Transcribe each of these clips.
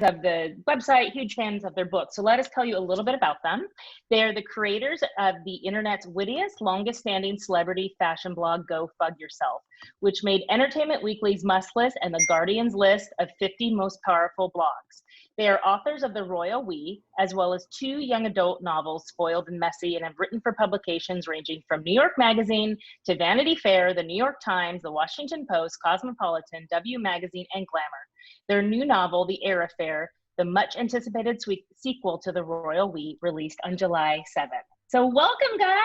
of the website, huge fans of their book. So let us tell you a little bit about them. They are the creators of the internet's wittiest, longest standing celebrity fashion blog, Go Fug Yourself, which made Entertainment Weekly's Must List and The Guardian's list of 50 most powerful blogs. They are authors of The Royal We, as well as 2 young adult novels, Spoiled and Messy, and have written for publications ranging from New York Magazine to Vanity Fair, The New York Times, The Washington Post, Cosmopolitan, W Magazine, and Glamour. Their new novel, The Air Affair, the much anticipated sequel to The Royal We, released on July 7th. So welcome, guys.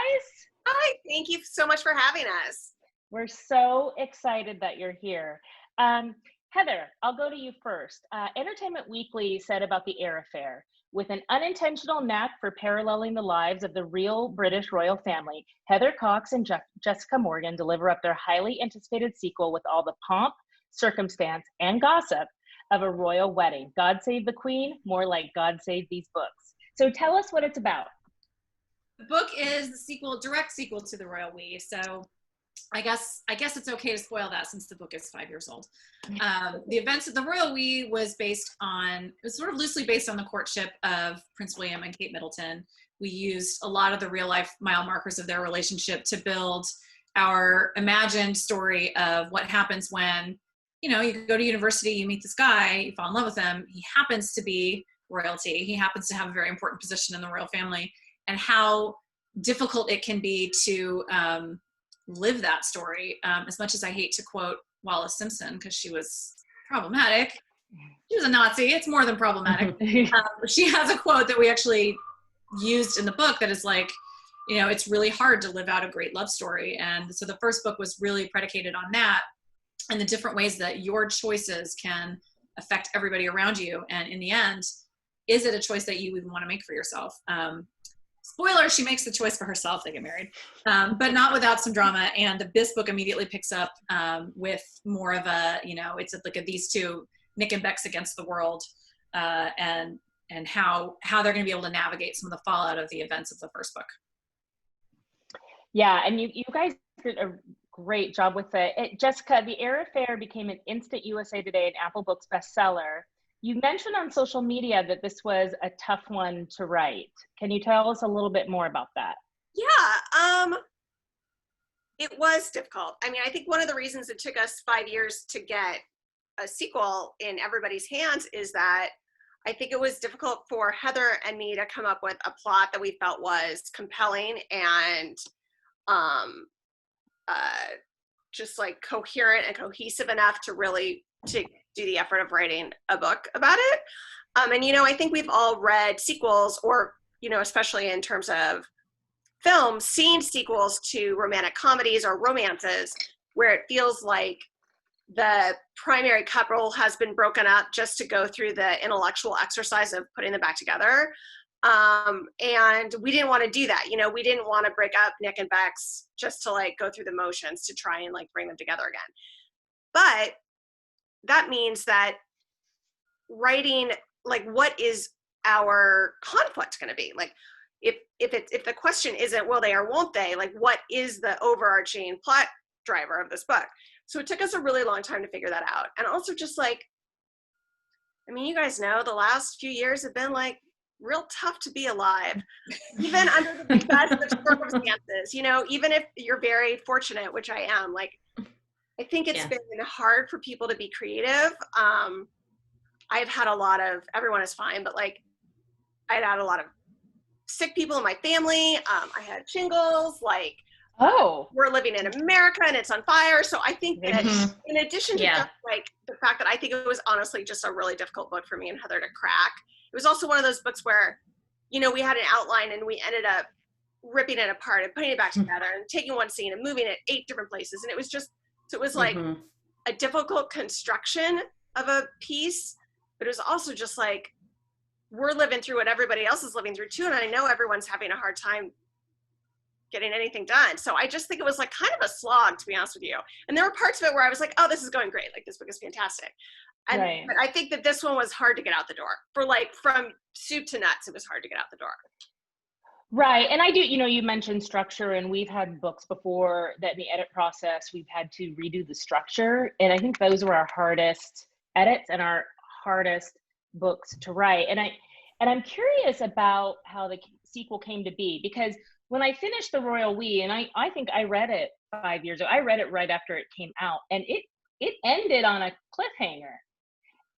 Hi, thank you so much for having us. We're so excited that you're here. Heather, I'll go to you first. Entertainment Weekly said about The Air Affair, with an unintentional knack for paralleling the lives of the real British royal family, Heather Cox and Jessica Morgan deliver up their highly anticipated sequel with all the pomp, circumstance, and gossip of a royal wedding. God Save the Queen, more like God Save These Books. So tell us what it's about. The book is the sequel, direct sequel to The Royal We. So I guess it's okay to spoil that since the book is 5 years old. The events of The Royal We was sort of loosely based on the courtship of Prince William and Kate Middleton. We used a lot of the real life mile markers of their relationship to build our imagined story of what happens when, you go to university, you meet this guy, you fall in love with him. He happens to be royalty. He happens to have a very important position in the royal family, and how difficult it can be to live that story. As much as I hate to quote Wallis Simpson, because she was problematic. She was a Nazi. It's more than problematic. She has a quote that we actually used in the book that is like, it's really hard to live out a great love story. And so the first book was really predicated on that and the different ways that your choices can affect everybody around you. And in the end, is it a choice that you even want to make for yourself? Spoiler, she makes the choice for herself. They get married, but not without some drama. And this book immediately picks up with more of a, it's like these two, Nick and Bex against the world, and how they're going to be able to navigate some of the fallout of the events of the first book. Yeah, and you guys did a great job with it. Jessica, The Air Affair became an instant USA Today and Apple Books bestseller. You mentioned on social media that this was a tough one to write. Can you tell us a little bit more about that? Yeah, it was difficult. I mean, I think one of the reasons it took us 5 years to get a sequel in everybody's hands is that I think it was difficult for Heather and me to come up with a plot that we felt was compelling and just like coherent and cohesive enough to really do the effort of writing a book about it. And, I think we've all read sequels or, especially in terms of film, seen sequels to romantic comedies or romances where it feels like the primary couple has been broken up just to go through the intellectual exercise of putting them back together. And we didn't want to do that. We didn't want to break up Nick and Bex just to go through the motions to try and bring them together again. But that means that writing, what is our conflict going to be? If the question isn't will they or won't they, what is the overarching plot driver of this book? So it took us a really long time to figure that out. And also just you guys know the last few years have been real tough to be alive, even under the best of circumstances, even if you're very fortunate, which I am. I think it's been hard for people to be creative. I've had everyone is fine, but I'd had a lot of sick people in my family. I had shingles, we're living in America and it's on fire. So I think that in addition to just the fact that I think it was honestly just a really difficult book for me and Heather to crack, it was also one of those books where, we had an outline and we ended up ripping it apart and putting it back together and taking one scene and moving it 8 different places. And it was just, so it was a difficult construction of a piece, but it was also just we're living through what everybody else is living through too. And I know everyone's having a hard time getting anything done. So I just think it was kind of a slog, to be honest with you. And there were parts of it where I was oh, this is going great. This book is fantastic. And but I think that this one was hard to get out the door for from soup to nuts. It was hard to get out the door. Right. And I do, you mentioned structure, and we've had books before that in the edit process, we've had to redo the structure. And I think those were our hardest edits and our hardest books to write. And I'm curious about how the sequel came to be, because when I finished The Royal We, and I think I read it 5 years ago, I read it right after it came out, and it ended on a cliffhanger.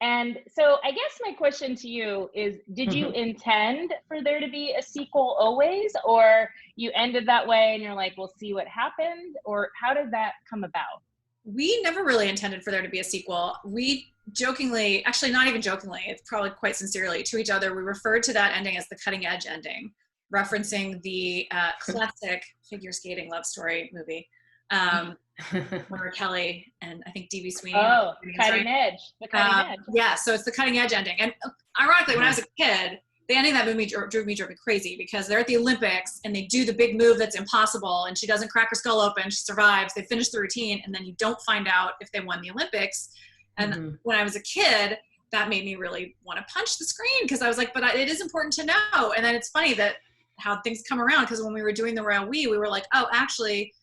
And so I guess my question to you is, did you intend for there to be a sequel always, or you ended that way and you're like, we'll see what happened? Or how did that come about? We never really intended for there to be a sequel. We jokingly, actually not even jokingly, it's probably quite sincerely to each other, we referred to that ending as the cutting edge ending, referencing the classic figure skating love story movie. Laura Kelly and I think D.B. Sweeney. Oh, cutting edge. The cutting edge. Yeah, so it's the cutting edge ending. And ironically, when I was a kid, the ending of that movie drove me crazy, because they're at the Olympics and they do the big move that's impossible, and she doesn't crack her skull open, she survives, they finish the routine, and then you don't find out if they won the Olympics. And when I was a kid, that made me really want to punch the screen, because I was like, but it is important to know. And then it's funny that how things come around, because when we were doing The Royal We were like, oh, actually,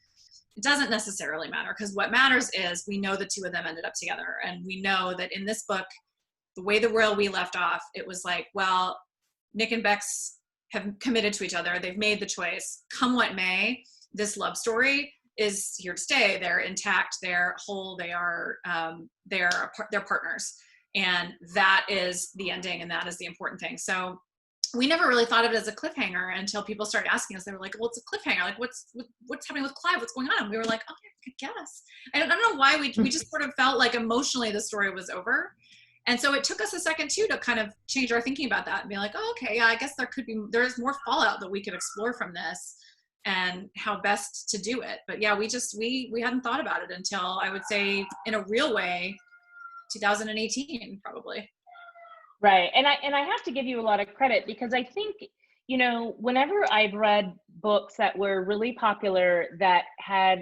it doesn't necessarily matter, because what matters is we know the two of them ended up together. And we know that in this book, the way The Royal We left off, it was like, well, Nick and Bex have committed to each other. They've made the choice. Come what may, this love story is here to stay. They're intact. They're whole. They're partners. And that is the ending, and that is the important thing. So we never really thought of it as a cliffhanger until people started asking us. They were like, well, it's a cliffhanger. Like, what's happening with Clive? What's going on? And we were like, oh, I guess. I don't know why we just sort of felt like emotionally the story was over. And so it took us a second too to kind of change our thinking about that and be like, oh, okay, yeah, I guess there's more fallout that we could explore from this and how best to do it. But yeah, we hadn't thought about it until, I would say, in a real way, 2018 probably. Right. And I have to give you a lot of credit, because I think, whenever I've read books that were really popular that had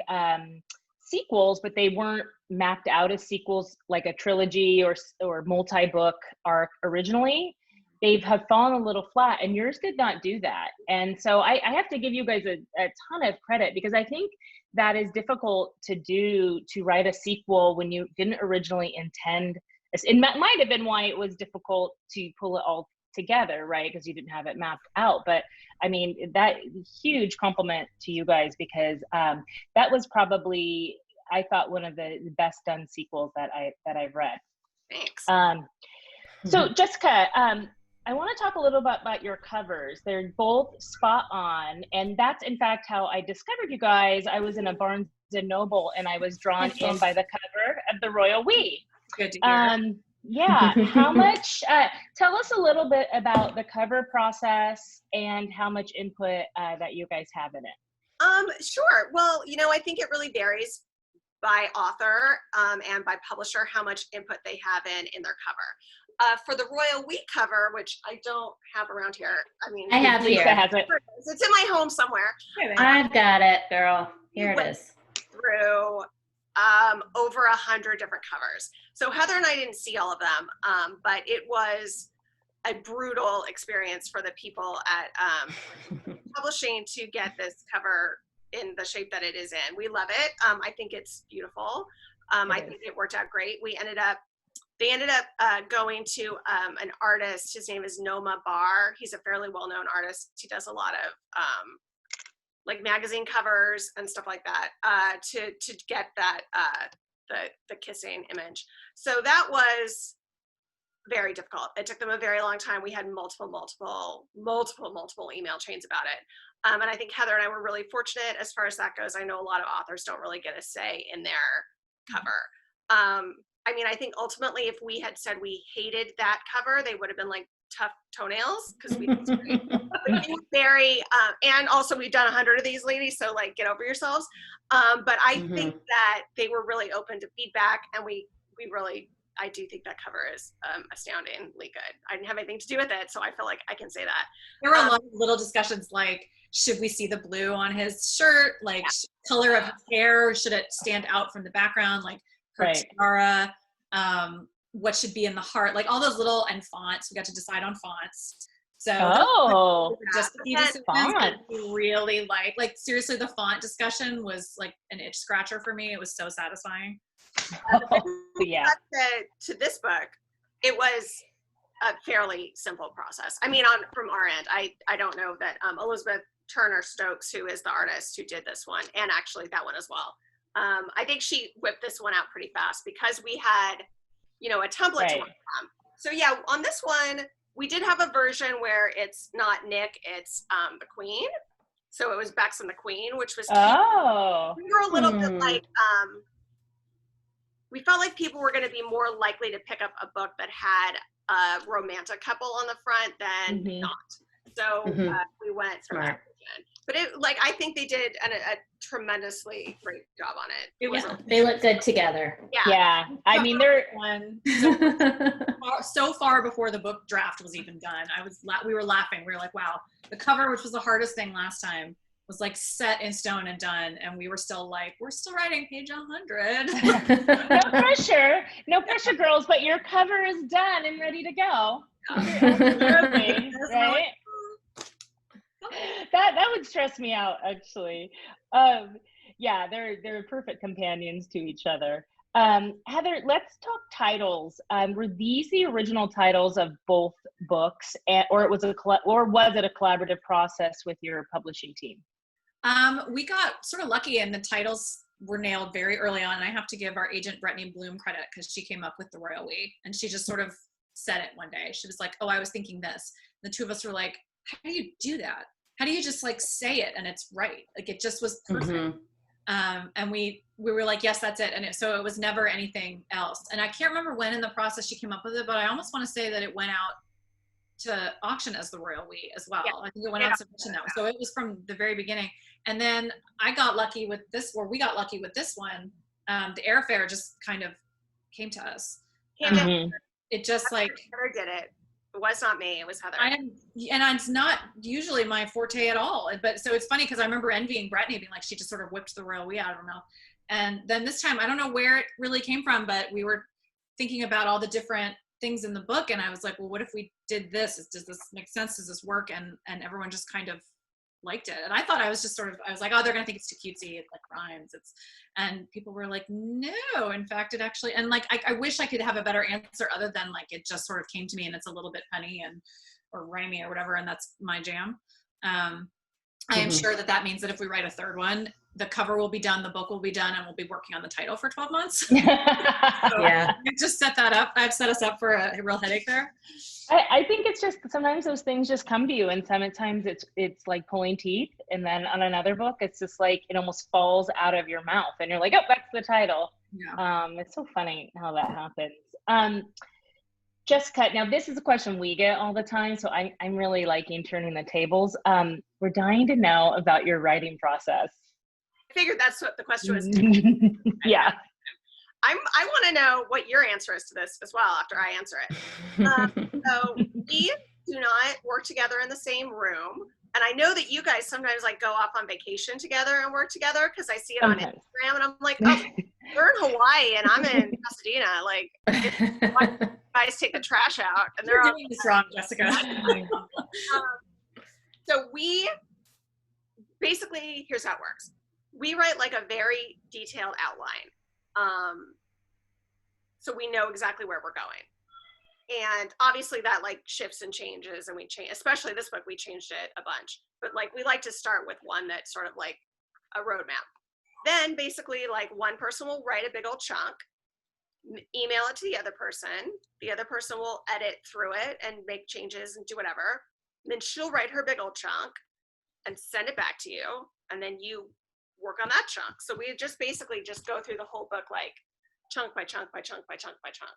sequels, but they weren't mapped out as sequels, like a trilogy or multi-book arc originally, they have fallen a little flat, and yours did not do that. And so I have to give you guys a ton of credit, because I think that is difficult to do, to write a sequel when you didn't originally intend. It might have been why it was difficult to pull it all together, right? Because you didn't have it mapped out. But I mean, that huge compliment to you guys, because that was probably, I thought, one of the best done sequels that I've read. Thanks. So Jessica, I want to talk a little bit about your covers. They're both spot on, and that's in fact how I discovered you guys. I was in a Barnes and Noble, and I was drawn in by the cover of The Royal We. Good to hear. Yeah. How much? Tell us a little bit about the cover process and how much input that you guys have in it. Sure. Well, I think it really varies by author and by publisher how much input they have in their cover. For the Royal We cover, which I don't have around here, I have Lisa here. has it. It's in my home somewhere. I've got it, girl. Here it is. Through over 100 different covers. So Heather and I didn't see all of them, but it was a brutal experience for the people at publishing to get this cover in the shape that it is in. We love it. I think it's beautiful. I think it worked out great. They ended up going to an artist. His name is Noma Bar. He's a fairly well-known artist. He does a lot of like magazine covers and stuff like that to get that the kissing image. So that was very difficult. It took them a very long time. We had multiple email chains about it. And I think Heather and I were really fortunate as far as that goes. I know a lot of authors don't really get a say in their cover. I mean, I think ultimately if we had said we hated that cover, they would have been like tough toenails, because we very, and also we've done 100 of these, ladies, so like get over yourselves. But I think that they were really open to feedback, and I do think that cover is astoundingly good. I didn't have anything to do with it, so I feel like I can say that. There were a lot of little discussions like, should we see the blue on his shirt? Like, color of his hair, should it stand out from the background? Like her tiara, what should be in the heart? Like all those little, and fonts. We got to decide on fonts. So just font. Really like seriously, the font discussion was like an itch scratcher for me. It was so satisfying. Yeah. To this book, it was a fairly simple process. I mean, from our end, I don't know that Elizabeth Turner Stokes, who is the artist who did this one, and actually that one as well. I think she whipped this one out pretty fast because we had, you know, a template to work from. So yeah, on this one, we did have a version where it's not Nick, it's the Queen. So it was Bex and the Queen, which was cute. Oh. We were a little bit like, we felt like people were going to be more likely to pick up a book that had a romantic couple on the front than not. So we went for that version. But it, like, I think they did a tremendously great job on it. They look good together. Yeah. I mean, they're one so far before the book draft was even done. We were laughing. We were like, wow, the cover, which was the hardest thing last time, was like set in stone and done, and we were still like, we're still writing page 100. No pressure, girls, but your cover is done and ready to go. Right? That would stress me out, actually. Yeah, they're perfect companions to each other. Heather, let's talk titles. Were these the original titles of both books, or was it a collaborative process with your publishing team? We got sort of lucky, and the titles were nailed very early on. And I have to give our agent Brittany Bloom credit because she came up with the Royal We, and she just sort of said it one day. She was like, "Oh, I was thinking this." The two of us were like, "How do you do that? How do you just like say it and it's right? Like it just was perfect." And we were like, "Yes, that's it." And so it was never anything else. And I can't remember when in the process she came up with it, but I almost want to say that it went out to auction as the Royal We as well. Yeah. I think it went out to auction that way. So it was from the very beginning. And then we got lucky with this one. The airfare just kind of came to us. It just like Heather did it. It was not me. It was Heather. And it's not usually my forte at all. But so it's funny because I remember envying Brittany, being like, she just sort of whipped the Royal We out of her mouth. And then this time, I don't know where it really came from, but we were thinking about all the different things in the book, and I was like, well, what if we did this? Does this make sense? Does this work? And everyone just kind of liked it. And I thought I was like, oh, they're gonna think it's too cutesy, it like rhymes. And people were like, no, in fact it actually, and like I wish I could have a better answer other than like it just sort of came to me and it's a little bit punny or rhymey or whatever, and that's my jam. I am sure that means that if we write a third one, the cover will be done, the book will be done, and we'll be working on the title for 12 months. So Yeah. Just set that up. I've set us up for a real headache there. I think it's just sometimes those things just come to you, and sometimes it's like pulling teeth, and then on another book it's just like it almost falls out of your mouth and you're like, oh, that's the title. It's so funny how that happens. Jessica, now this is a question we get all the time, so I'm really liking turning the tables. We're dying to know about your writing process. I figured that's what the question was. Yeah. I want to know what your answer is to this as well after I answer it. So we do not work together in the same room. And I know that you guys sometimes like go off on vacation together and work together because I see it on Instagram and I'm like, oh, you're in Hawaii and I'm in Pasadena. Like, you guys take the trash out and they're doing this wrong, Jessica. So we basically, here's how it works. We write like a very detailed outline. So we know exactly where we're going. And obviously that like shifts and changes, and we change, especially this book, we changed it a bunch, but like we like to start with one that's sort of like a roadmap. Then basically like one person will write a big old chunk, email it to the other person will edit through it and make changes and do whatever. And then she'll write her big old chunk and send it back to you. And then you work on that chunk. So we just basically just go through the whole book, like chunk by chunk by chunk by chunk by chunk.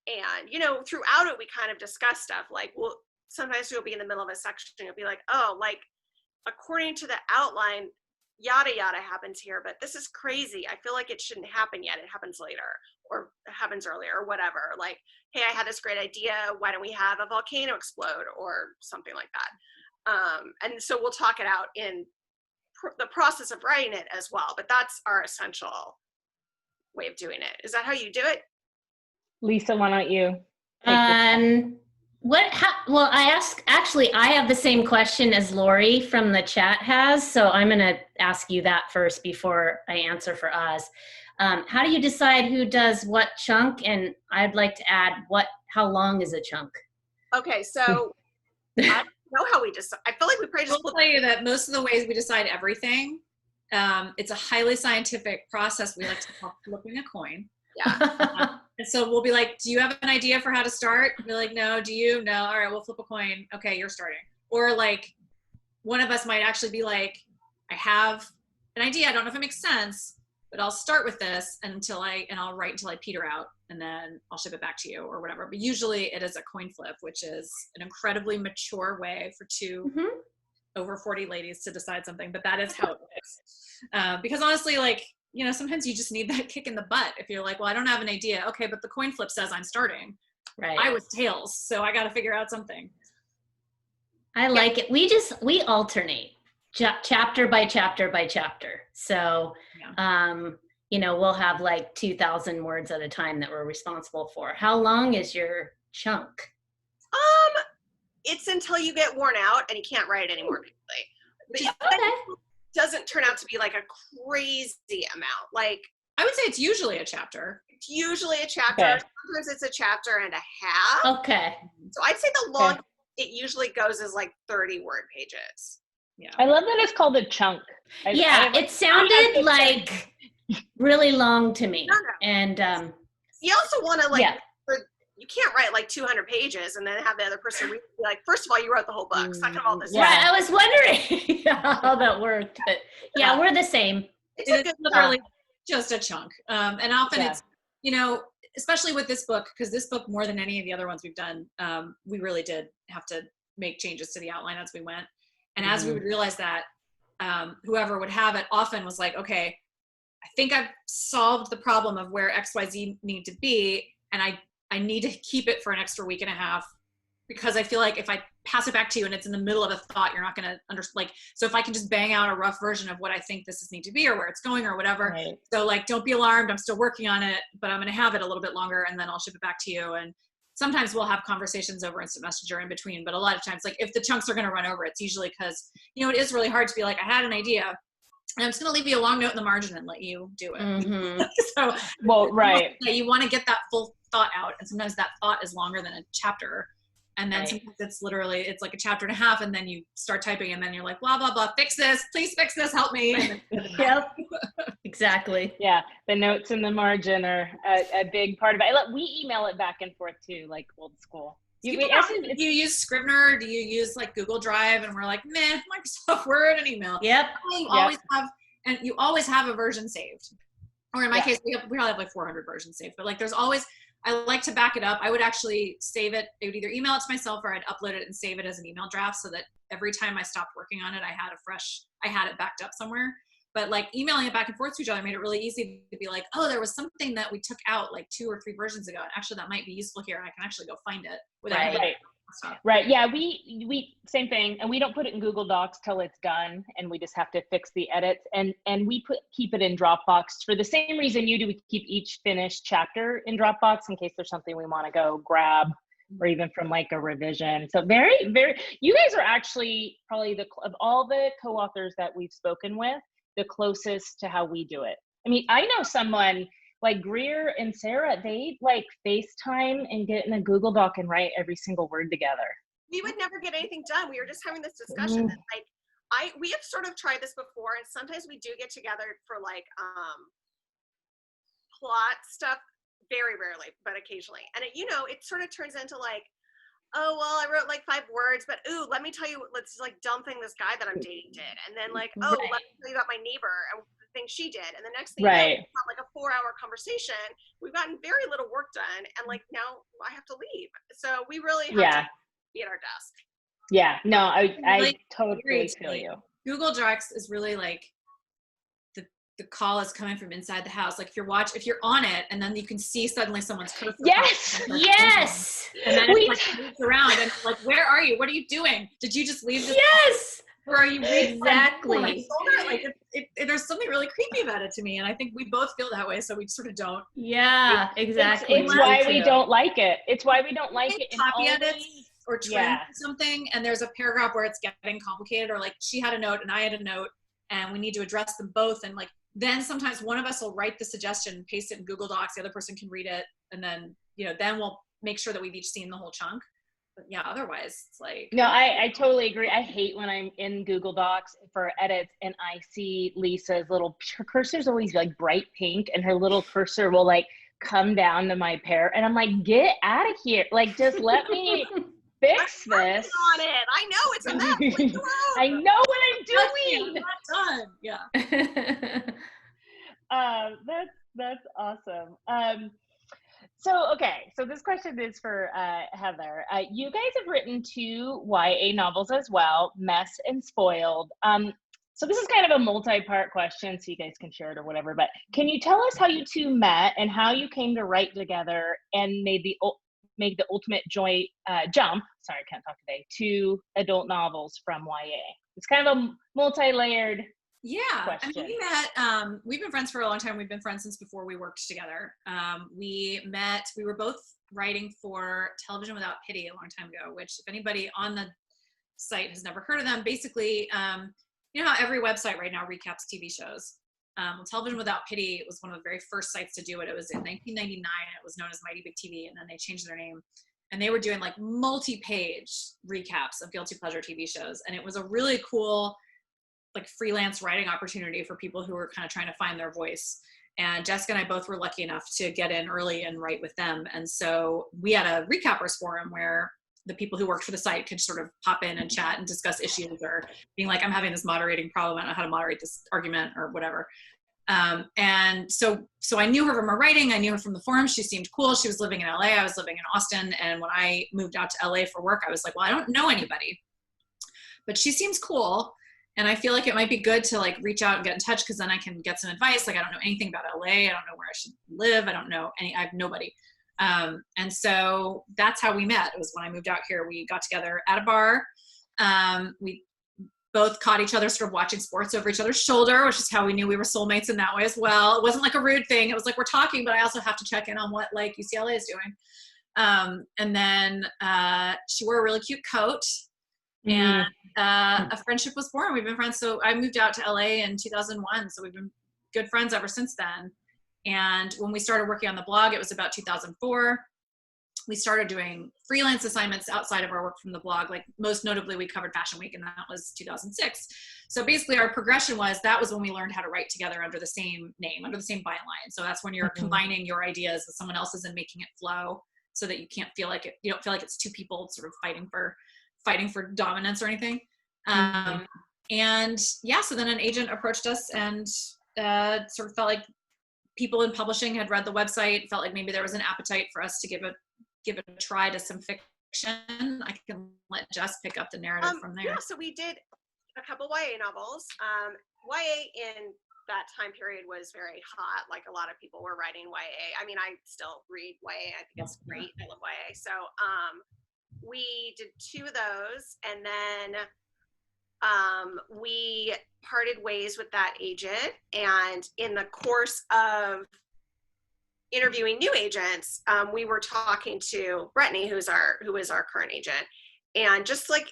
And, you know, throughout it, we kind of discuss stuff like, well, sometimes you'll be in the middle of a section, you'll be like, oh, like, according to the outline, yada, yada happens here, but this is crazy. I feel like it shouldn't happen yet. It happens later, or it happens earlier, or whatever. Like, hey, I had this great idea. Why don't we have a volcano explode or something like that? And so we'll talk it out in the process of writing it as well, but that's our essential way of doing it. Is that how you do it? Lisa, why don't you? Well, I have the same question as Lori from the chat has, so I'm going to ask you that first before I answer for us. How do you decide who does what chunk? And I'd like to add, how long is a chunk? Okay, so I don't know how we decide. I feel like we probably just I'll tell you that most of the ways we decide everything, it's a highly scientific process. We like to call flipping a coin. yeah. And so we'll be like, do you have an idea for how to start? We're like, no. Do you? No. All right, we'll flip a coin. Okay, you're starting. Or like, one of us might actually be like, I have an idea. I don't know if it makes sense, but I'll start with this and I'll write until I peter out, and then I'll ship it back to you or whatever. But usually it is a coin flip, which is an incredibly mature way for two over 40 ladies to decide something. But that is how it works. Because honestly, like, you know, sometimes you just need that kick in the butt. If you're like, well, I don't have an idea. Okay, but the coin flip says I'm starting. Right. I was tails, so I got to figure out something. I like it. We alternate chapter by chapter by chapter. So, you know, we'll have like 2,000 words at a time that we're responsible for. How long is your chunk? It's until you get worn out and you can't write anymore, basically. But yeah, Okay. it doesn't turn out to be like a crazy amount. Like, I would say it's usually a chapter. it's usually a chapter. Okay. Sometimes it's a chapter and a half. Okay. So I'd say the longest it usually goes is like 30 word pages. Yeah. I love that it's called a chunk. Yeah, it sounded like really long to me. No. And You also want to like, Yeah. you can't write like 200 pages and then have the other person read, be like, first of all, you wrote the whole book. Second of all, this. Yeah. right, I was wondering how that worked. But yeah, we're the same. It's a It's good literally just a chunk. And often Yeah. it's, you know, especially with this book, because this book, more than any of the other ones we've done, we really did have to make changes to the outline as we went. And as we would realize that, whoever would have it often was like, okay, I think I've solved the problem of where XYZ need to be, and I need to keep it for an extra week and a half, because I feel like if I pass it back to you and it's in the middle of a thought, you're not going to understand. Like, so if I can just bang out a rough version of what I think this is need to be or where it's going or whatever. Right. So like, don't be alarmed. I'm still working on it, but I'm going to have it a little bit longer and then I'll ship it back to you. And sometimes we'll have conversations over Instant Messenger in between, but a lot of times, like if the chunks are going to run over, it's usually because, you know, it is really hard to be like, I had an idea and I'm just going to leave you a long note in the margin and let you do it. Mhm. So Well, right. you want to get that full thought out. And sometimes that thought is longer than a chapter. And then Right. sometimes it's literally, it's like a chapter and a half, and then you start typing and then you're like, blah, blah, blah, fix this, please fix this, help me. And then- Yep. Exactly. Yeah, the notes in the margin are a big part of it. We email it back and forth too, like old school. Do you use Scrivener? Do you use like Google Drive? And we're like, meh, Microsoft Word and email. Yep. You always have, and you always have a version saved. Or in my Yeah. case, we probably have like 400 versions saved. But like, there's always, I like to back it up. I would actually save it. I would either email it to myself or I'd upload it and save it as an email draft so that every time I stopped working on it, I had it backed up somewhere. But like emailing it back and forth to each other made it really easy to be like, oh, there was something that we took out like 2 or 3 versions ago. And actually that might be useful here. And I can actually go find it without having Right. stuff. Right. Yeah, we same thing, and we don't put it in Google Docs till it's done, and we just have to fix the edits, and we keep it in Dropbox for the same reason you do. We keep each finished chapter in Dropbox in case there's something we want to go grab, or even from like a revision. So very, very, you guys are actually probably of all the co-authors that we've spoken with, the closest to how we do it. I mean, I know someone like Greer and Sarah, they like FaceTime and get in a Google Doc and write every single word together. We would never get anything done. We were just having this discussion that like we have sort of tried this before, and sometimes we do get together for like plot stuff, very rarely, but occasionally. And it, you know, it sort of turns into like, oh well, I wrote like 5 words, but ooh, let me tell you, let's like dumb thing this guy that I'm dating did, and then like, oh, Right. let me tell you about my neighbor and the thing she did, and the next thing Right. you know, it's not like a 4-hour conversation. We've gotten very little work done, and like now I have to leave, so we really have Yeah. to be at our desk. Yeah. No, I Really totally agree. feel you. Google Docs is really like the call is coming from inside the house. Like if you're on it, and then you can see suddenly someone's cursor. Yes. Yes. And then We- it's like moves around and it's like, where are you? What are you doing? Did you just leave this? Yes. Or are you reading Exactly. my shoulder? Like there's something really creepy about it to me, and I think we both feel that way, so we sort of don't. Yeah, exactly. It's Me why we too. don't like it. It's why we don't like it. And Copy only- edits or trim Yeah. something, and there's a paragraph where it's getting complicated, or like she had a note and I had a note, and we need to address them both, and like then sometimes one of us will write the suggestion, paste it in Google Docs, the other person can read it, and then, then we'll make sure that we've each seen the whole chunk. But yeah, otherwise it's like. No, I totally agree. I hate when I'm in Google Docs for edits and I see Lisa's her cursor's always like bright pink, and her little cursor will like come down to my pair, and I'm like, get out of here. Like, just let me fix this. On it. I know it's a mess. I know what I'm doing. I'm not done. Yeah. That's awesome. So this question is for Heather. You guys have written 2 YA novels as well, Mess and Spoiled. So this is kind of a multi-part question, so you guys can share it or whatever, but can you tell us how you 2 met and how you came to write together and made the ultimate jump, sorry, I can't talk today, to adult novels from YA? It's kind of a multi-layered question. I mean, we've been friends for a long time. We've been friends since before we worked together. We were both writing for Television Without Pity a long time ago, which if anybody on the site has never heard of them, basically, you know how every website right now recaps TV shows? Television Without Pity was one of the very first sites to do it. It was in 1999. It was known as Mighty Big TV, and then they changed their name. And they were doing like multi-page recaps of guilty pleasure TV shows. And it was a really cool like freelance writing opportunity for people who were kind of trying to find their voice. And Jessica and I both were lucky enough to get in early and write with them. And so we had a recappers forum where the people who worked for the site could sort of pop in and chat and discuss issues, or being like, I'm having this moderating problem, I don't know how to moderate this argument or whatever. And so I knew her from her writing. I knew her from the forum. She seemed cool. She was living in LA. I was living in Austin. And when I moved out to LA for work, I was like, well, I don't know anybody, but she seems cool. And I feel like it might be good to like reach out and get in touch, because then I can get some advice. Like, I don't know anything about LA. I don't know where I should live. I have nobody. And so that's how we met. It was when I moved out here. We got together at a bar. We both caught each other sort of watching sports over each other's shoulder, which is how we knew we were soulmates in that way as well. It wasn't like a rude thing. It was like, we're talking, but I also have to check in on what like UCLA is doing. And then she wore a really cute coat, and a friendship was born. We've been friends. So I moved out to LA in 2001. So we've been good friends ever since then. And when we started working on the blog, it was about 2004. We started doing freelance assignments outside of our work from the blog. Like most notably, we covered Fashion Week, and that was 2006. So basically our progression that was when we learned how to write together under the same name, under the same byline. So that's when you're combining your ideas with someone else's and making it flow, so that you don't feel like it's 2 people sort of fighting for dominance or anything. And yeah, so then an agent approached us and sort of felt like people in publishing had read the website, felt like maybe there was an appetite for us to give it a try to some fiction. I can let Jess pick up the narrative from there. Yeah, so we did a couple YA novels. YA in that time period was very hot. Like a lot of people were writing YA. I mean, I still read YA. I think it's great. I love YA. So we did 2 of those, and then we parted ways with that agent. And in the course of interviewing new agents, we were talking to Brittany, who is our current agent. And just like,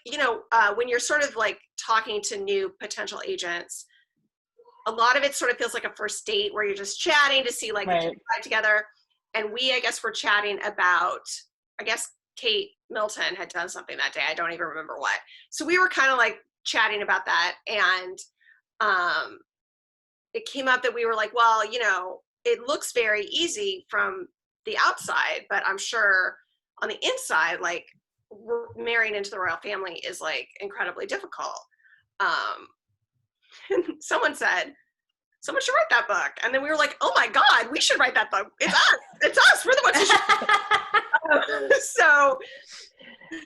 when you're sort of like talking to new potential agents, a lot of it sort of feels like a first date where you're just chatting to see like if you vibe together. And we, I guess, were chatting about, I guess Kate Milton had done something that day. I don't even remember what. So we were kind of like chatting about that. And it came up that we were like, well, it looks very easy from the outside, but I'm sure on the inside, like marrying into the royal family is like incredibly difficult. Someone said, someone should write that book. And then we were like, oh my God, we should write that book. It's us. We're the ones who should. So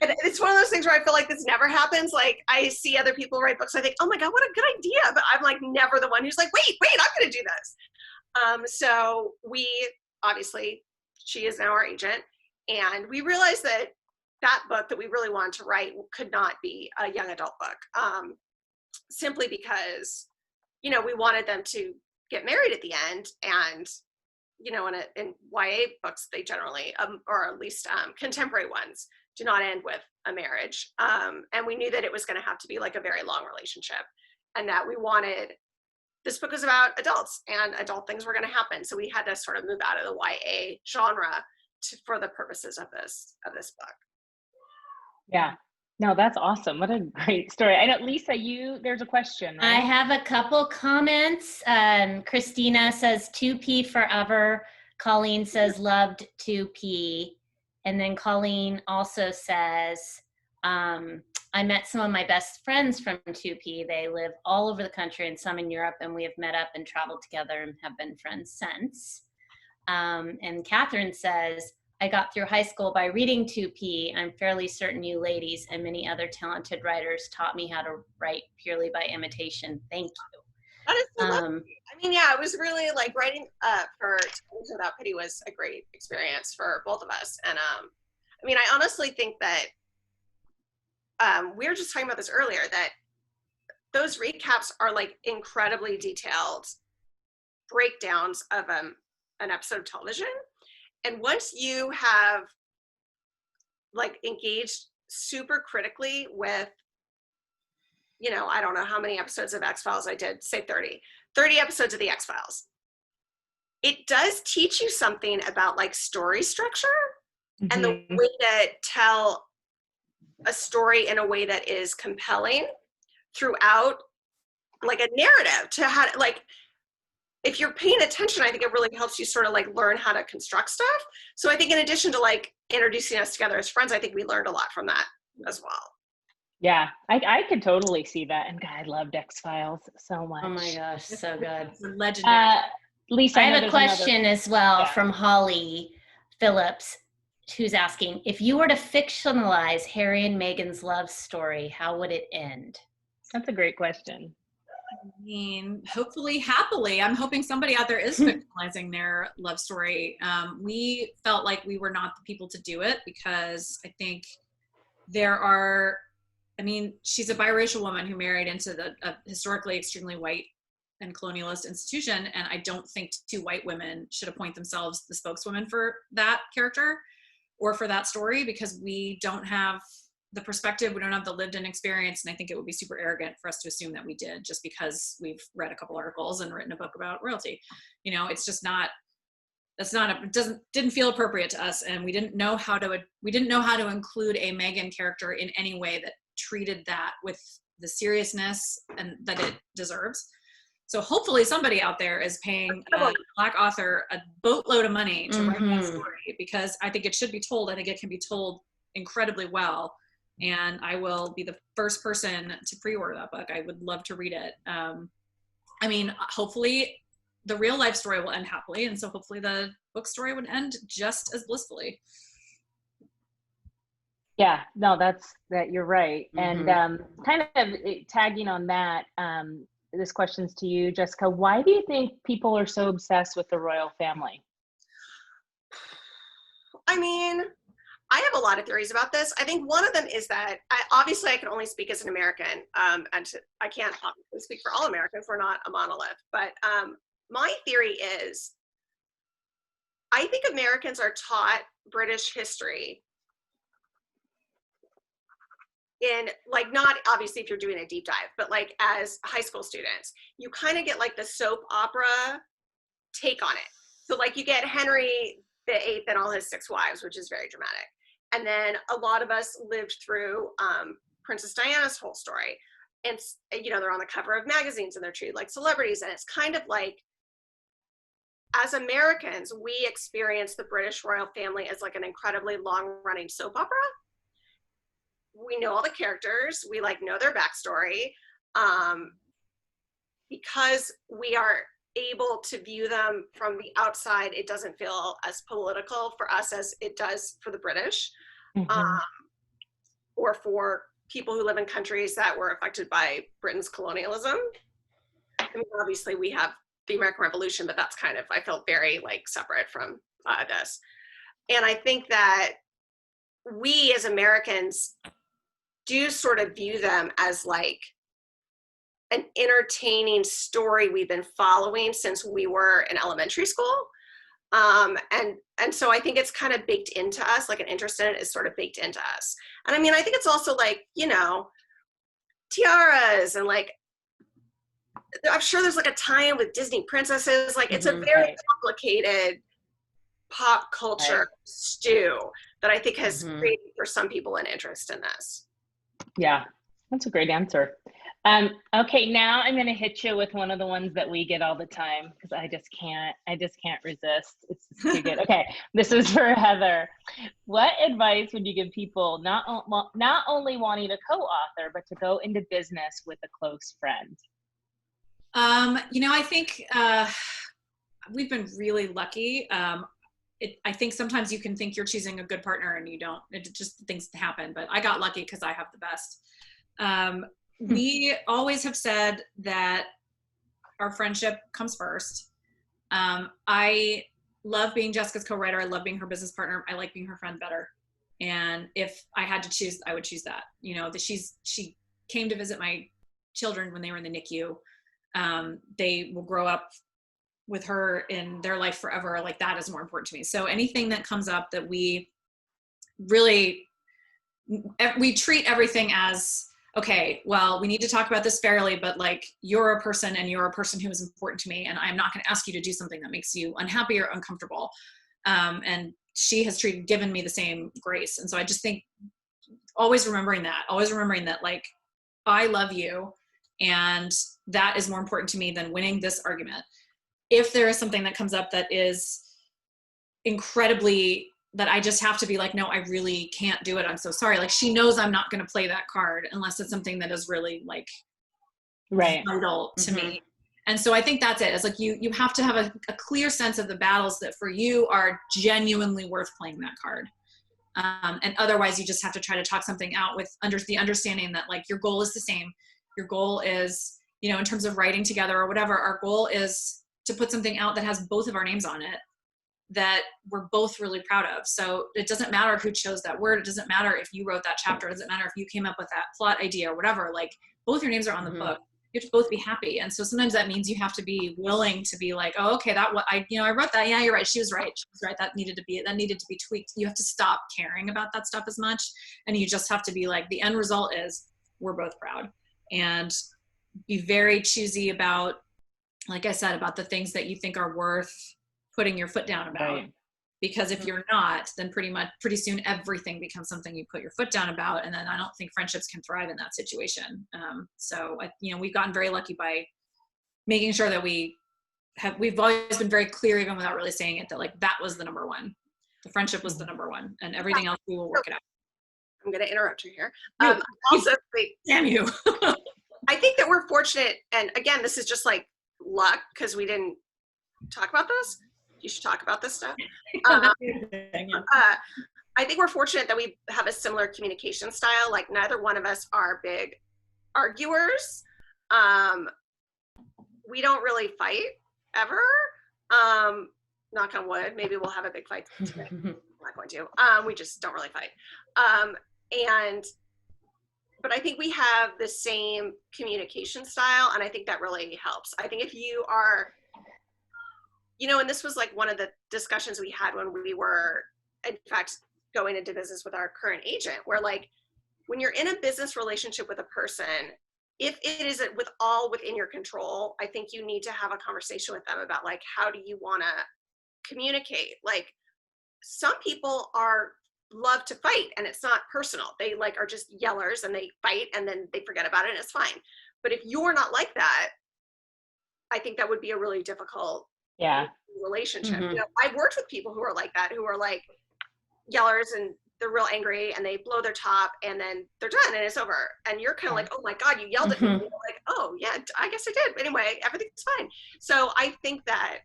it's one of those things where I feel like this never happens. Like I see other people write books. I think, oh my God, what a good idea. But I'm like never the one who's like, wait, I'm going to do this. So we obviously, she is now our agent. And we realized that book that we really wanted to write could not be a young adult book. Simply because, we wanted them to get married at the end. And, in YA books, they generally, or at least contemporary ones, do not end with a marriage. And we knew that it was going to have to be like a very long relationship, and that we wanted this book was about adults and adult things were going to happen. So we had to sort of move out of the YA genre for the purposes of this book. Yeah. No, that's awesome. What a great story. I know, Lisa, there's a question, right? I have a couple comments. Christina says 2P forever. Colleen says loved 2P. And then Colleen also says, I met some of my best friends from 2P. They live all over the country and some in Europe, and we have met up and traveled together and have been friends since. And Catherine says, I got through high school by reading 2P. I'm fairly certain you ladies and many other talented writers taught me how to write purely by imitation. Thank you. That is so lovely. I mean, yeah, it was really like writing for Talented Without Pity was a great experience for both of us. And I mean, I honestly think that we were just talking about this earlier, that those recaps are like incredibly detailed breakdowns of an episode of television. And once you have like engaged super critically with, you know, I don't know how many episodes of X-Files I did, say 30 episodes of the X-Files. It does teach you something about like story structure and the way to tell a story in a way that is compelling throughout like a narrative to how, like, if you're paying attention, I think it really helps you sort of like learn how to construct stuff. So I think in addition to like introducing us together as friends, I think we learned a lot from that as well. Yeah, I could totally see that. And God, I loved X-Files so much. Oh my gosh, so good. Legendary. Lisa, I have a question as well from Holly Phillips, who's asking, if you were to fictionalize Harry and Meghan's love story, how would it end? That's a great question. I mean, hopefully happily. I'm hoping somebody out there is fictionalizing their love story. We felt like we were not the people to do it because I think she's a biracial woman who married into a historically extremely white and colonialist institution, and I don't think two white women should appoint themselves the spokeswomen for that character or for that story, because we don't have the perspective, we don't have the lived-in experience, and I think it would be super arrogant for us to assume that we did just because we've read a couple articles and written a book about royalty. You know, it's just not. Didn't feel appropriate to us, and we didn't know how to include a Meghan character in any way that treated that with the seriousness and that it deserves. So hopefully somebody out there is paying a Black author a boatload of money to write that story, because I think it should be told. I think it can be told incredibly well. And I will be the first person to pre-order that book. I would love to read it. I mean, hopefully the real life story will end happily. And so hopefully the book story would end just as blissfully. Yeah, no, you're right. And kind of tagging on that, this question's to you, Jessica. Why do you think people are so obsessed with the royal family? I mean, I have a lot of theories about this. I think one of them is that obviously I can only speak as an American, and I can't speak for all Americans. We're not a monolith. But my theory is, I think Americans are taught British history in, like, not obviously if you're doing a deep dive, but like as high school students, you kind of get like the soap opera take on it. So like you get Henry VIII and all his 6 wives, which is very dramatic. And then a lot of us lived through Princess Diana's whole story. And, you know, they're on the cover of magazines and they're treated like celebrities. And it's kind of like, as Americans, we experience the British royal family as like an incredibly long-running soap opera. We know all the characters. We like know their backstory. Because we are able to view them from the outside, it doesn't feel as political for us as it does for the British, or for people who live in countries that were affected by Britain's colonialism. I mean, obviously we have the American Revolution, but that's kind of, I felt very like separate from this. And I think that we as Americans do sort of view them as like an entertaining story we've been following since we were in elementary school. And so I think it's kind of baked into us, like an interest in it is sort of baked into us. And I mean, I think it's also like, you know, tiaras and like I'm sure there's like a tie-in with Disney princesses. Like it's a very complicated pop culture stew that I think has created for some people an interest in this. Yeah, that's a great answer. Okay, now I'm going to hit you with one of the ones that we get all the time because I just can't resist. It's just too good. Okay, this is for Heather. What advice would you give people not only wanting to co-author, but to go into business with a close friend? I think we've been really lucky. I think sometimes you can think you're choosing a good partner and you don't. It just things happen. But I got lucky because I have the best. We always have said that our friendship comes first. I love being Jessica's co-writer. I love being her business partner. I like being her friend better. And if I had to choose, I would choose that. She came to visit my children when they were in the NICU. They will grow up with her in their life forever. Like that is more important to me. So anything that comes up that we treat everything as, okay, well, we need to talk about this fairly, but like you're a person and you're a person who is important to me. And I'm not going to ask you to do something that makes you unhappy or uncomfortable. And she has given me the same grace. And so I just think always remembering that like, I love you. And that is more important to me than winning this argument. If there is something that comes up that is incredibly, that I just have to be like, no, I really can't do it. I'm so sorry. Like she knows I'm not going to play that card unless it's something that is really like vital to me. And so I think that's it. It's like you have to have a clear sense of the battles that for you are genuinely worth playing that card. And otherwise you just have to try to talk something out with the understanding that like your goal is the same. Your goal is, in terms of writing together or whatever, our goal is to put something out that has both of our names on it that we're both really proud of. So it doesn't matter who chose that word. It doesn't matter if you wrote that chapter. It doesn't matter if you came up with that plot idea or whatever, like both your names are on the book. You have to both be happy. And so sometimes that means you have to be willing to be like, oh, okay, I wrote that. Yeah, you're right. She was right. That needed to be tweaked. You have to stop caring about that stuff as much. And you just have to be like, the end result is we're both proud, and be very choosy about, like I said, about the things that you think are worth putting your foot down about. Right. Because if you're not, then pretty soon everything becomes something you put your foot down about. And then I don't think friendships can thrive in that situation. So we've gotten very lucky by making sure that we've always been very clear, even without really saying it, that like that was the number one. The friendship was the number one, and everything else we will work it out. I'm going to interrupt you here. Damn you. I think that we're fortunate, and again, this is just like luck because we didn't talk about this. You should talk about this stuff. I think we're fortunate that we have a similar communication style. Like neither one of us are big arguers. We don't really fight ever. Knock on wood. Maybe we'll have a big fight today. I'm not going to. We just don't really fight. But I think we have the same communication style, and I think that really helps. I think if you are, and this was like one of the discussions we had when we were, in fact, going into business with our current agent, where like, when you're in a business relationship with a person, if it is within your control, I think you need to have a conversation with them about like, how do you want to communicate? Like, some people love to fight and it's not personal. They like are just yellers and they fight and then they forget about it and it's fine. But if you're not like that, I think that would be a really difficult relationship. I've worked with people who are like that, who are like yellers and they're real angry and they blow their top and then they're done and it's over. And you're kind of like, oh my God, you yelled at me. And you're like, oh yeah, I guess I did. But anyway, everything's fine. So I think that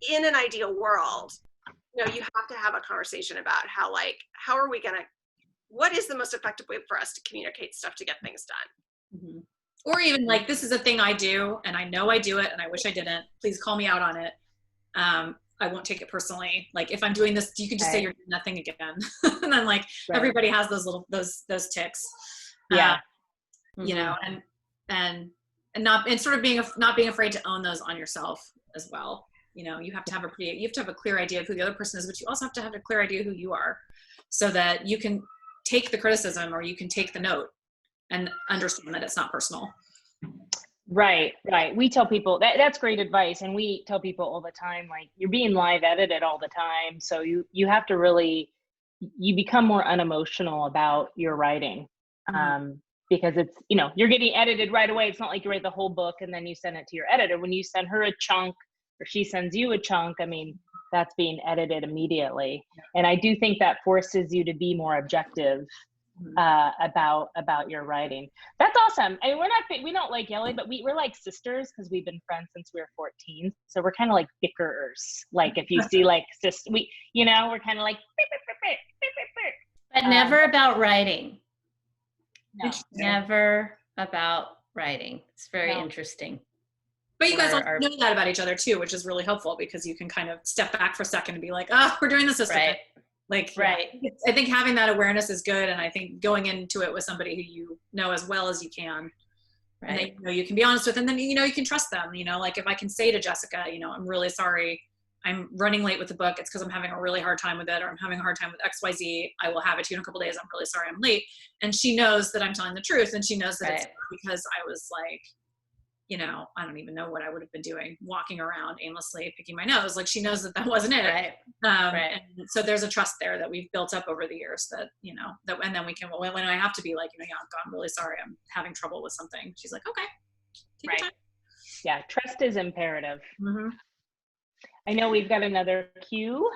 in an ideal world, you have to have a conversation about how are we going to, what is the most effective way for us to communicate stuff to get things done? Or even like, this is a thing I do and I know I do it and I wish I didn't. Please call me out on it. I won't take it personally. Like if I'm doing this, you can just say you're doing that thing again. And then like everybody has those little, those ticks. And sort of not being afraid to own those on yourself as well. You have to have a clear idea of who the other person is, but you also have to have a clear idea who you are so that you can take the criticism or you can take the note and understand that it's not personal. Right, right. We tell people that's great advice, and we tell people all the time, like you're being live edited all the time, so you have to really you become more unemotional about your writing, Mhm. um, because it's you're getting edited right away. It's not like you write the whole book and then you send it to your editor. When you send her a chunk or she sends you a chunk, I mean that's being edited immediately, and I do think that forces you to be more objective Mhm. about your writing. That's awesome. I mean, we don't like yelling, but we're like sisters because we've been friends since we were 14. So we're kind of like bickerers. Like if you see like we're kind of like beep, beep, beep, beep, beep, beep, beep. But never about writing. No, Interesting. Never about writing. It's very no, interesting. But you guys For also our- know that about each other too, which is really helpful because you can kind of step back for a second and be like, oh, we're doing this system. right, Like, right, I think having that awareness is good. And I think going into it with somebody who you know as well as you can, and right. that you can be honest with, and then you can trust them. Like if I can say to Jessica, I'm really sorry, I'm running late with the book. It's because I'm having a really hard time with it, or I'm having a hard time with XYZ. I will have it to you in a couple days. I'm really sorry I'm late. And she knows that I'm telling the truth, and she knows that it's Right. because I was like, I don't even know what I would have been doing, walking around aimlessly, picking my nose. Like she knows that wasn't it. Right. Right. And so there's a trust there that we've built up over the years that, and then we can, when I have to be like, yeah, I'm really sorry, I'm having trouble with something. She's like, okay, take right. your time. Yeah, trust is imperative. Mm-hmm. I know we've got another cue.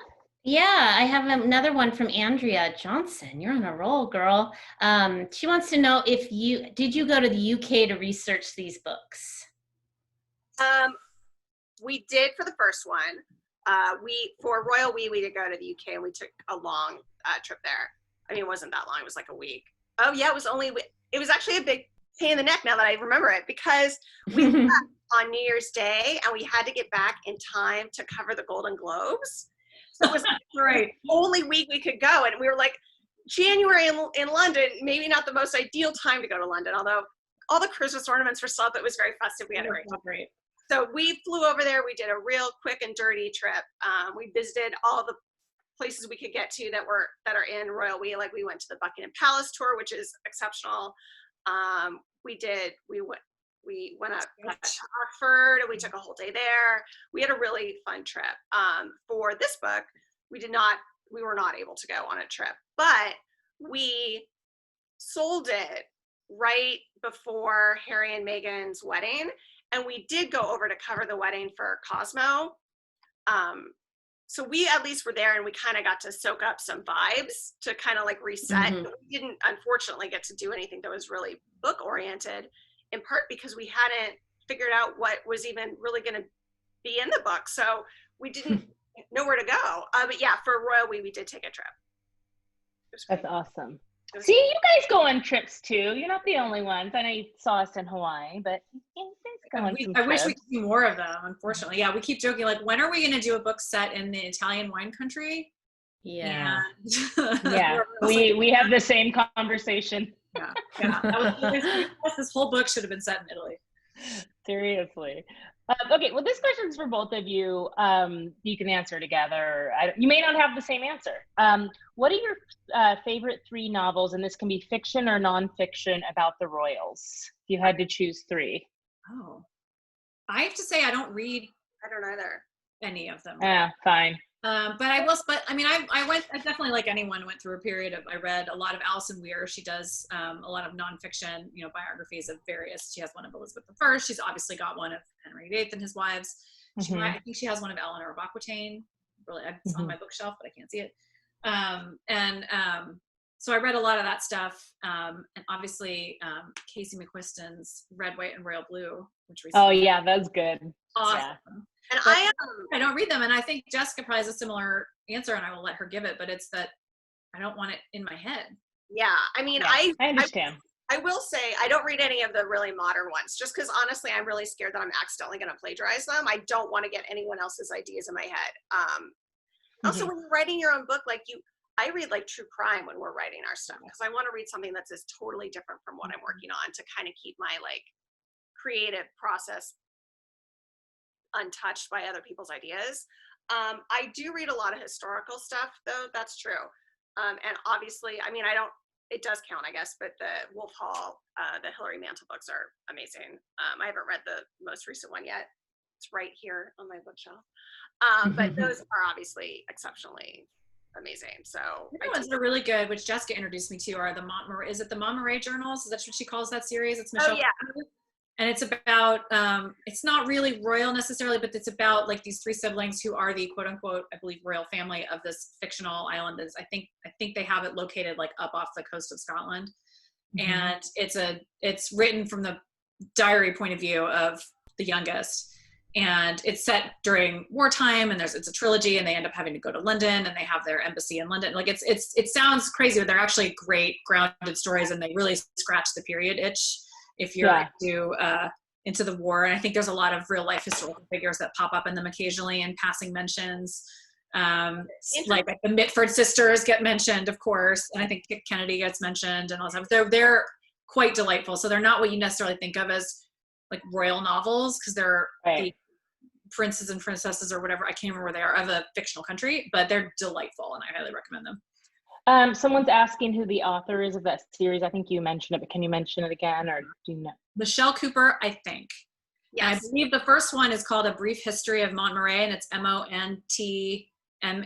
Yeah, I have another one from Andrea Johnson. You're on a roll, girl. She wants to know if did you go to the UK to research these books? We did for the first one. For Royal We did go to the UK and we took a long trip there. I mean, it wasn't that long. It was like a week. Oh yeah, it was actually a big pain in the neck now that I remember it, because we left on New Year's Day and we had to get back in time to cover the Golden Globes. So it was Right. the only week we could go, and we were like, January in London, maybe not the most ideal time to go to London, although all the Christmas ornaments were sold. It was very festive. We had a great. So we flew over there. We did a real quick and dirty trip. We visited all the places we could get to that are in Royal We. Like we went to the Buckingham Palace tour, which is exceptional. We went up to Oxford and we took a whole day there. We had a really fun trip. For this book, we were not able to go on a trip, but we sold it right before Harry and Meghan's wedding. And we did go over to cover the wedding for Cosmo. So we at least were there and we kind of got to soak up some vibes to kind of like reset. Mhm. We didn't unfortunately get to do anything that was really book oriented, in part because we hadn't figured out what was even really going to be in the book. So we didn't know where to go. But yeah, for Royal We did take a trip. That's awesome. See, you guys go on trips too. You're not the only ones. I know you saw us in Hawaii, but you guys go on some I wish we trips. could do more of them, unfortunately. Yeah, we keep joking, like, when are we going to do a book set in the Italian wine country? Yeah. And Yeah, we have the same conversation. yeah. This whole book should have been set in Italy. Seriously. Okay, well, this question's for both of you. You can answer together. You may not have the same answer. What are your favorite 3 novels, and this can be fiction or nonfiction, about the royals? If you had to choose 3. Oh, I have to say I don't read I don't either. any of them. Yeah, fine. But I mean, I definitely, like anyone, went through a period of, I read a lot of Alison Weir. She does a lot of nonfiction, biographies of various. She has one of Elizabeth I. She's obviously got one of Henry VIII and his wives. I think she has one of Eleanor of Aquitaine. Really, it's on my bookshelf, but I can't see it. So I read a lot of that stuff. And obviously, Casey McQuiston's Red, White, and Royal Blue, which recently. Oh yeah, that's good. Awesome. Yeah. And I don't read them, and I think Jessica probably has a similar answer, and I will let her give it. But it's that I don't want it in my head. Yeah, I mean, Yeah, I understand. I will say I don't read any of the really modern ones, just because honestly, I'm really scared that I'm accidentally going to plagiarize them. I don't want to get anyone else's ideas in my head. Also, when you're writing your own book, I read like true crime when we're writing our stuff, because I want to read something that's totally different from what I'm working on, to kind of keep my creative process untouched by other people's ideas. I do read a lot of historical stuff, though. That's true. And obviously, I mean, I don't it does count, I guess, but the Wolf Hall, the Hilary Mantel books are amazing. I haven't read the most recent one yet. It's right here on my bookshelf. But those are obviously exceptionally amazing. So the ones that are really good, which Jessica introduced me to, are the Montmirail. Is it the Montmirail Journals? Is that what she calls that series? It's Michelle. Oh, yeah. Pfeiffer. And it's about, it's not really royal necessarily, but it's about like these three siblings who are the quote unquote, I believe, royal family of this fictional island. I think they have it located like up off the coast of Scotland. Mm-hmm. And it's written from the diary point of view of the youngest. And it's set during wartime, and it's a trilogy, and they end up having to go to London, and they have their embassy in London. Like it sounds crazy, but they're actually great grounded stories, and they really scratch the period itch if you're into the war. And I think there's a lot of real life historical figures that pop up in them occasionally in passing mentions. Like the Mitford sisters get mentioned, of course, and I think Kennedy gets mentioned and all that stuff. They're quite delightful. So they're not what you necessarily think of as like royal novels, because they're the princes and princesses or whatever, I can't remember where they are, of a fictional country, but they're delightful and I highly recommend them. Someone's asking who the author is of that series. I think you mentioned it, but can you mention it again, or do you know? Michelle Cooper, I think. Yes. And I believe the first one is called A Brief History of Montmirail, and it's Montmaray, I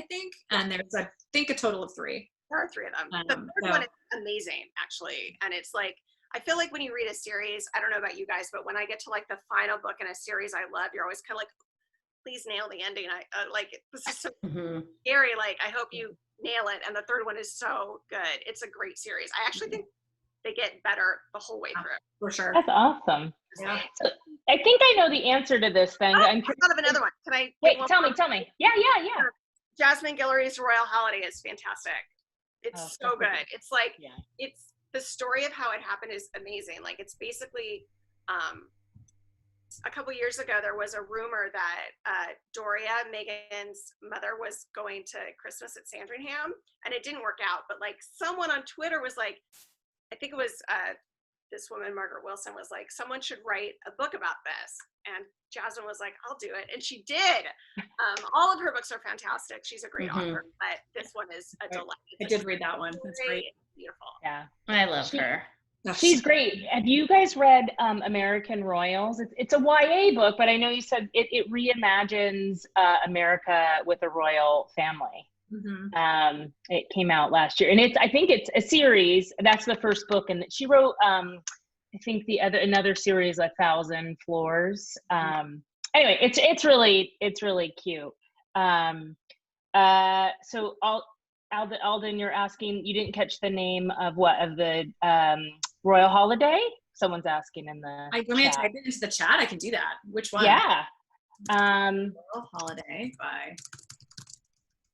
think. And there's, I think, a total of 3. There are 3 of them. The third one is amazing, actually. And it's like, I feel like when you read a series, I don't know about you guys, but when I get to like the final book in a series I love, you're always kind of like, please nail the ending. I like, this is so scary. Like, I hope you nail it. And the third one is so good. It's a great series. I actually think they get better the whole way through. For sure. That's awesome. Yeah. So I think I know the answer to this thing. I thought of another one. Can I? Wait, tell me. Yeah. Jasmine Guillory's Royal Holiday is fantastic. It's so good. It's like, it's the story of how it happened is amazing. Like, it's basically, a couple years ago, there was a rumor that Doria, Meghan's mother, was going to Christmas at Sandringham, and it didn't work out. But like, someone on Twitter was like, I think it was this woman, Margaret Wilson, was like, someone should write a book about this. And Jasmine was like, I'll do it. And she did. All of her books are fantastic. She's a great author, but this one is a delight. I did read that one. That's great. Beautiful. Yeah. I love her. She's great. Have you guys read American Royals? It's a YA book, but I know you said it reimagines America with a royal family. It came out last year, and I think it's a series. That's the first book, and she wrote I think another series, 1,000 Floors. Anyway, it's really cute. So Alden, you're asking, you didn't catch the name of the Royal Holiday? Someone's asking in the I mean, type it into the chat. I can do that. Which one? Yeah. Royal Holiday by.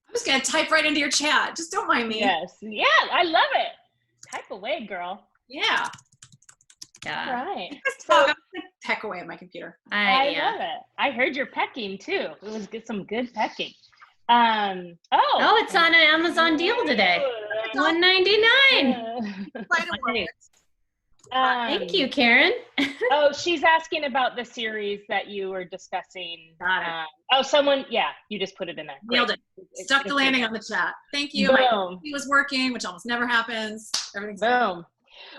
I'm just gonna type right into your chat. Just don't mind me. Yes. Yeah, I love it. Type away, girl. Yeah. Yeah. All right. So, I'm gonna peck away at my computer. I love it. I heard you're pecking too. It was some good pecking. It's on an Amazon deal today. $1.99. Thank you, Karen. She's asking about the series that you were discussing. Someone, you just put it in there. Nailed it. Stuck the landing on the chat. Thank you. Boom. He was working, which almost never happens. Everything's boom.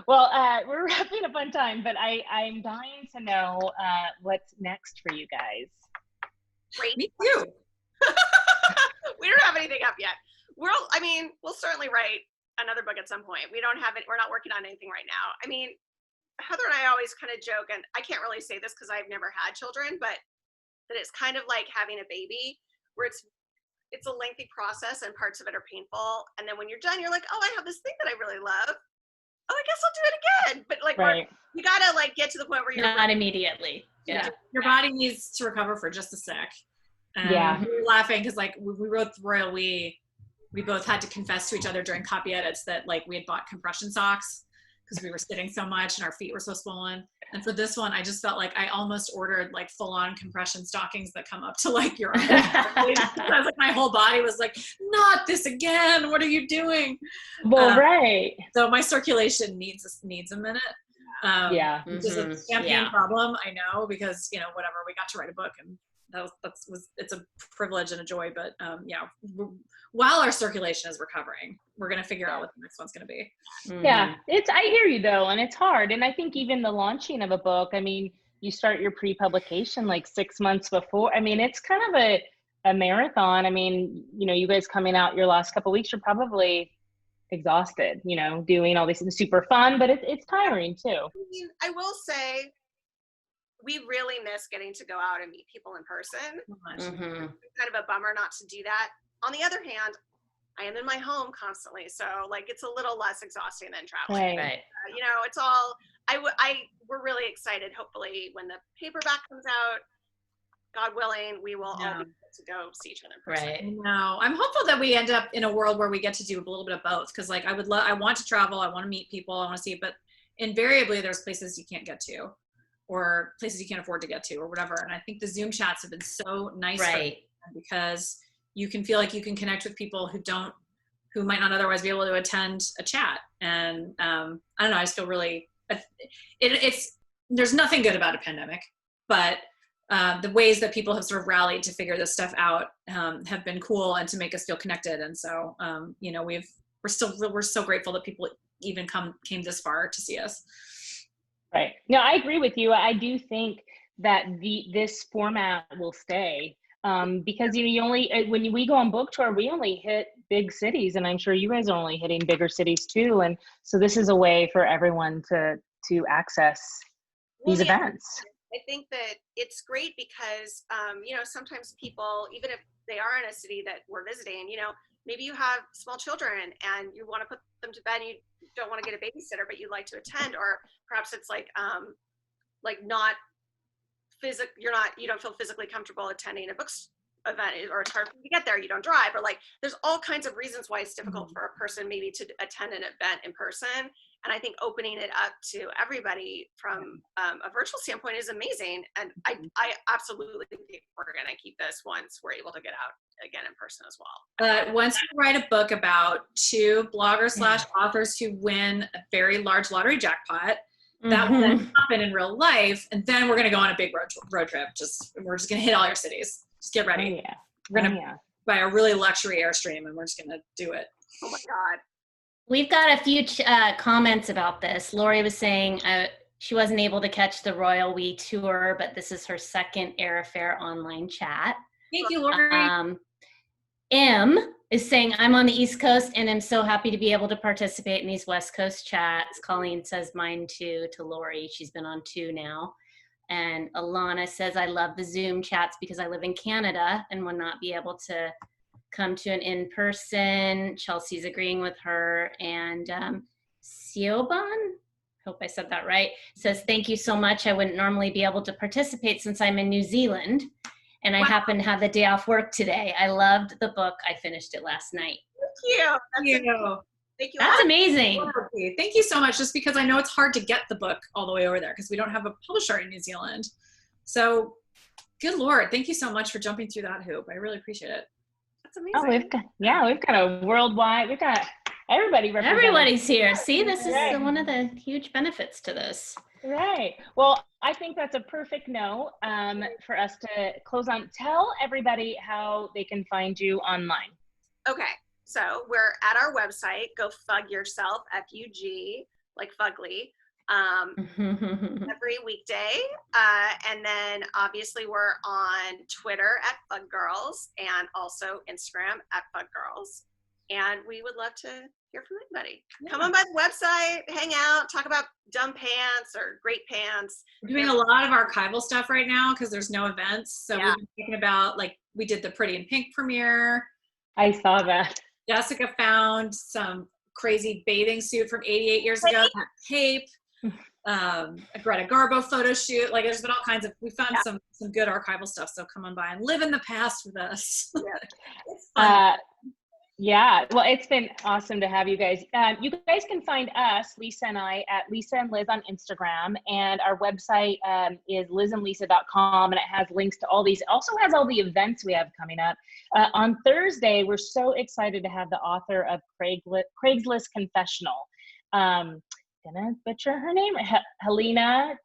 Well, we're wrapping up on time, but I'm dying to know what's next for you guys. Great. Me too. We don't have anything up yet. We'll certainly write another book at some point. We don't have it. We're not working on anything right now. I mean, Heather and I always kind of joke, and I can't really say this because I've never had children, but that it's kind of like having a baby, where it's a lengthy process and parts of it are painful. And then when you're done, you're like, oh, I have this thing that I really love. Oh, I guess I'll do it again. But like, you gotta like get to the point where you're not immediately. Yeah. Your body needs to recover for just a sec. We were laughing because like we wrote the Royal We both had to confess to each other during copy edits that like we had bought compression socks because we were sitting so much and our feet were so swollen. And for this one, I just felt like I almost ordered like full-on compression stockings that come up to like your arm. I was like, my whole body was like, not this again. What are you doing? Well, right. So my circulation needs a minute. Which is a champagne problem, I know, because whatever, we got to write a book and it's a privilege and a joy. But yeah, while our circulation is recovering, we're gonna figure out what the next one's gonna be. Yeah, I hear you though, and it's hard. And I think even the launching of a book, I mean, you start your pre-publication like 6 months before. I mean, it's kind of a marathon. I mean, you know, you guys coming out your last couple of weeks, you're probably exhausted, you know, doing all these things, super fun, but it's tiring too. I mean, I will say, we really miss getting to go out and meet people in person. It's kind of a bummer not to do that. On the other hand, I am in my home constantly, so like it's a little less exhausting than traveling. Right. You know, it's all. We're really excited. Hopefully, when the paperback comes out, God willing, we will all be able to go see each other in person. Right. No, I'm hopeful that we end up in a world where we get to do a little bit of both. Because like I want to travel, I want to meet people, I want to see, but invariably there's places you can't get to, or places you can't afford to get to, or whatever. And I think the Zoom chats have been so nice, Right? Because you can feel like you can connect with people who might not otherwise be able to attend a chat. And I don't know, I just feel really, there's nothing good about a pandemic, but the ways that people have sort of rallied to figure this stuff out have been cool, and to make us feel connected. And so, you know, we're so grateful that people even came this far to see us. Right. No, I agree with you. I do think that this format will stay. Because you only, when we go on book tour, we only hit big cities, and I'm sure you guys are only hitting bigger cities too. And so this is a way for everyone to access these events. I think that it's great because, you know, sometimes people, even if they are in a city that we're visiting, you know, maybe you have small children and you want to put them to bed and you don't want to get a babysitter, but you'd like to attend, or perhaps it's like not you don't feel physically comfortable attending a books event, or it's hard for you to get there, you don't drive, or like there's all kinds of reasons why it's difficult for a person maybe to attend an event in person. And I think opening it up to everybody from a virtual standpoint is amazing. And I absolutely think we're going to keep this once we're able to get out again in person as well. But once we write a book about 2 bloggers / authors who win a very large lottery jackpot, that will then happen in real life, and then we're going to go on a big road trip. We're just going to hit all your cities. Just get ready. Oh, yeah. We're going to buy a really luxury Airstream, and we're just going to do it. Oh my God. We've got a few comments about this. Lori was saying she wasn't able to catch the Royal We tour, but this is her second Airfare online chat. Thank you, Lori. M is saying, I'm on the East Coast and I'm so happy to be able to participate in these West Coast chats. Colleen says mine too to Lori. She's been on 2 now. And Alana says, I love the Zoom chats because I live in Canada and will not be able to come to an in-person. Chelsea's agreeing with her. And Siobhan, hope I said that right, says, thank you so much. I wouldn't normally be able to participate since I'm in New Zealand. And I happen to have the day off work today. I loved the book. I finished it last night. Thank you. Thank you. That's amazing. Thank you so much. Just because I know it's hard to get the book all the way over there because we don't have a publisher in New Zealand. So good Lord. Thank you so much for jumping through that hoop. I really appreciate it. That's amazing. Oh, we've got a worldwide, we've got everybody represented. Everybody's here. See, this is one of the huge benefits to this. Right. Well, I think that's a perfect note for us to close on. Tell everybody how they can find you online. Okay. So we're at our website, Go Fug Yourself, F-U-G, like fugly, every weekday. And then obviously we're on Twitter at Fug Girls and also Instagram at Fug Girls. And we would love to hear from anybody. Come on by the website, hang out, talk about dumb pants or great pants. We're doing a lot of archival stuff right now because there's no events. So we've been thinking about, like, we did the Pretty in Pink premiere. I saw that. Jessica found some crazy bathing suit from 88 years ago, that tape, a Greta Garbo photo shoot. Like, there's been all kinds of, we found some good archival stuff. So come on by and live in the past with us. It's fun. Yeah, well, it's been awesome to have you guys. You guys can find us, Lisa and I, at Lisa and Liz on Instagram, and our website is lizandlisa.com, and it has links to all these. It also has all the events we have coming up. On Thursday, we're so excited to have the author of Craigslist Confessional. Gonna butcher her name, Helena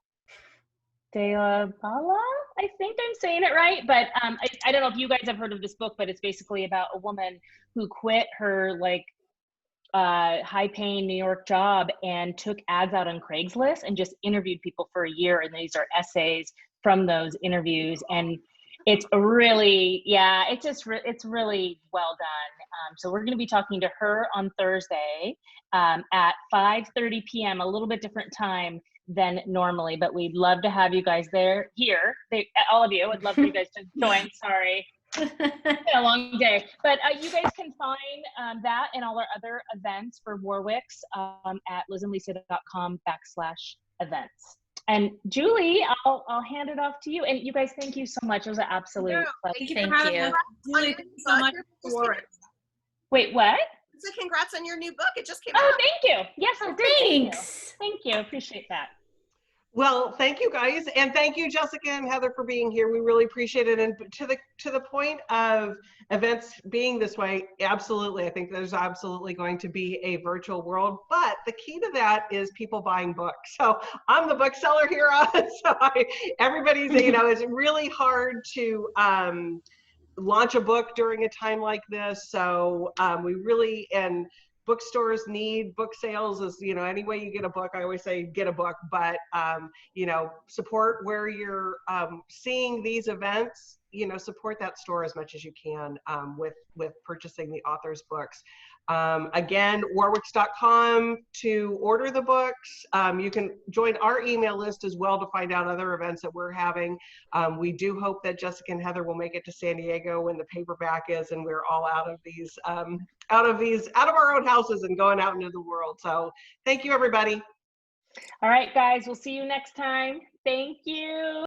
De La Bala, I think I'm saying it right, but I don't know if you guys have heard of this book, but it's basically about a woman who quit her like high-paying New York job and took ads out on Craigslist and just interviewed people for a year. And these are essays from those interviews, and it's really, yeah, it's just it's really well done. So we're going to be talking to her on Thursday at 5:30 p.m. A little bit different time than normally, but we'd love to have you guys here. All of you would love for you guys to join. Sorry. It's been a long day, but you guys can find that and all our other events for Warwicks at lizandlisa.com/events. And Julie, I'll hand it off to you. And you guys, thank you so much. It was an absolute pleasure. Thank you Thank for having you. us. Julie, thank you so much for it. Wait, what? So congrats on your new book. It just came Oh, out. thank you. Yes, it did. Thanks. Thank you. Appreciate that. Well, thank you guys, and thank you, Jessica and Heather, for being here. We really appreciate it. And to the point of events being this way, absolutely, I think there's absolutely going to be a virtual world. But the key to that is people buying books. So I'm the bookseller here, so everybody's, it's really hard to launch a book during a time like this. So we really, and bookstores need book sales. Is any way you get a book, I always say get a book, but support where you're seeing these events, support that store as much as you can with purchasing the author's books. Again, warwicks.com to order the books. You can join our email list as well to find out other events that we're having. We do hope that Jessica and Heather will make it to San Diego when the paperback is, and we're all out of our own houses and going out into the world. So thank you, everybody. All right, guys, we'll see you next time. Thank you.